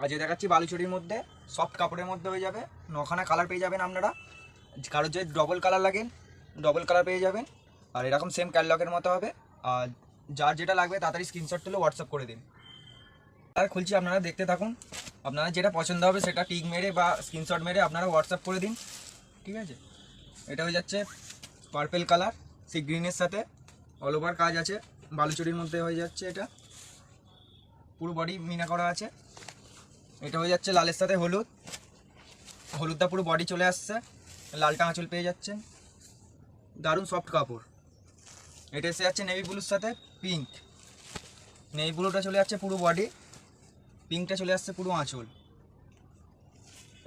আজ দেখাচ্ছি বালুচরির মধ্যে সফট কাপড়ের মধ্যে হয়ে যাবে। 9খানা কালার পেয়ে যাবেন আপনারা। কারোর যে ডবল কালার লাগেন ডবল কালার পেয়ে যাবেন। আর এরকম সেম ক্যাটলগের মতো হবে। আর যার যেটা লাগবে তাড়াতাড়ি স্ক্রিনশট তুলে হোয়াটসঅ্যাপ করে দিন। আর খুলছি, আপনারা দেখতে থাকুন। আপনারা যেটা পছন্দ হবে সেটা টিক মেরে বা স্ক্রিনশট মেরে আপনারা হোয়াটসঅ্যাপ করে দিন, ঠিক আছে। এটা হয়ে যাচ্ছে পার্পেল কালার, সি গ্রিনের সাথে অল ওভার কাজ আছে। বালুচরির মধ্যে হয়ে যাচ্ছে, এটা পুরো বডি মিনা করা আছে। এটা হয়ে যাচ্ছে লালের সাথে হলুদ, হলুদটা পুরো বডি চলে আসছে। লালটা আঁচল পেয়ে যাচ্ছেন, দারুণ সফট কাপড়। এটা এসে যাচ্ছে নেভি ব্লুর সাথে পিঙ্ক, নেভি ব্লুটা চলে যাচ্ছে পুরো বডি, পিঙ্কটা চলে আসছে পুরো আঁচল।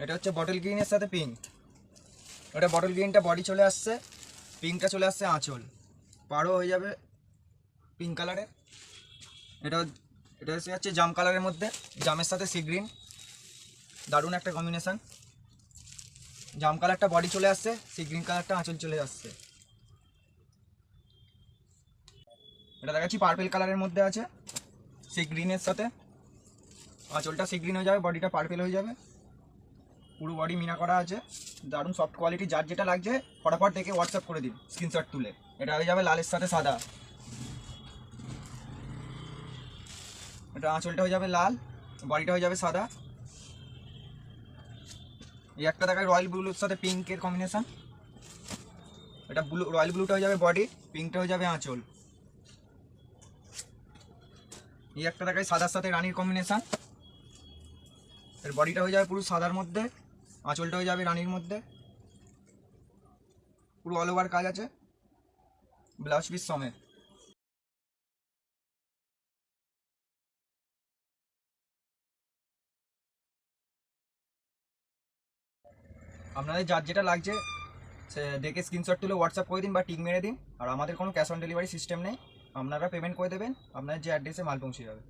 এটা হচ্ছে বটল গ্রিনের সাথে পিঙ্ক, এটা বটল গ্রিনটা বডি চলে আসছে, পিঙ্কটা চলে আসছে আঁচল, পাড়ও হয়ে যাবে পিঙ্ক কালারের। এটা এটা এসে যাচ্ছে জাম কালারের মধ্যে, জামের সাথে সি গ্রিন, দারুণ একটা কম্বিনেশান। জাম কালারটা বডি চলে আসছে, সি গ্রিন কালারটা আঁচল চলে আসছে। এটা দেখাচ্ছি পার্পেল কালারের মধ্যে আছে, সি গ্রিনের সাথে আঁচলটা সি গ্রিন হয়ে যাবে, বডিটা পার্পেল হয়ে যাবে, পুরো বডি মিনা করা আছে, দারুণ সফট কোয়ালিটি। যার যেটা লাগছে ফটাফট দেখে হোয়াটসঅ্যাপ করে দিন স্ক্রিনশট তুলে। এটা হয়ে যাবে লালের সাথে সাদা, এটা আঁচলটা হয়ে যাবে লাল, বডিটা হয়ে যাবে সাদা। এই একটা দেখায় রয়্যাল ব্লুর সাথে পিঙ্কের কম্বিনেশন, এটা ব্লু, রয়্যাল ব্লুটা হয়ে যাবে বডি, পিঙ্কটা হয়ে যাবে আঁচল। এই একটা দেখায় সাদার সাথে রানীর কম্বিনেশন, এর বডিটা হয়ে যাবে পুরো সাদার মধ্যে, আঁচলটা হয়ে যাবে রানীর মধ্যে, পুরো অল ওভার কাজ আছে ব্লাউজ পিস সমেত। আপনাদের যার যেটা লাগছে সে দেখে স্ক্রিনশট তুলে হোয়াটসঅ্যাপ করে দিন বা টিক মেরে দিন। আর আমাদের কোনো ক্যাশ অন ডেলিভারি সিস্টেম নেই, আপনারা পেমেন্ট করে দেবেন, আপনাদের যে অ্যাড্রেসে মাল পৌঁছে যাবে।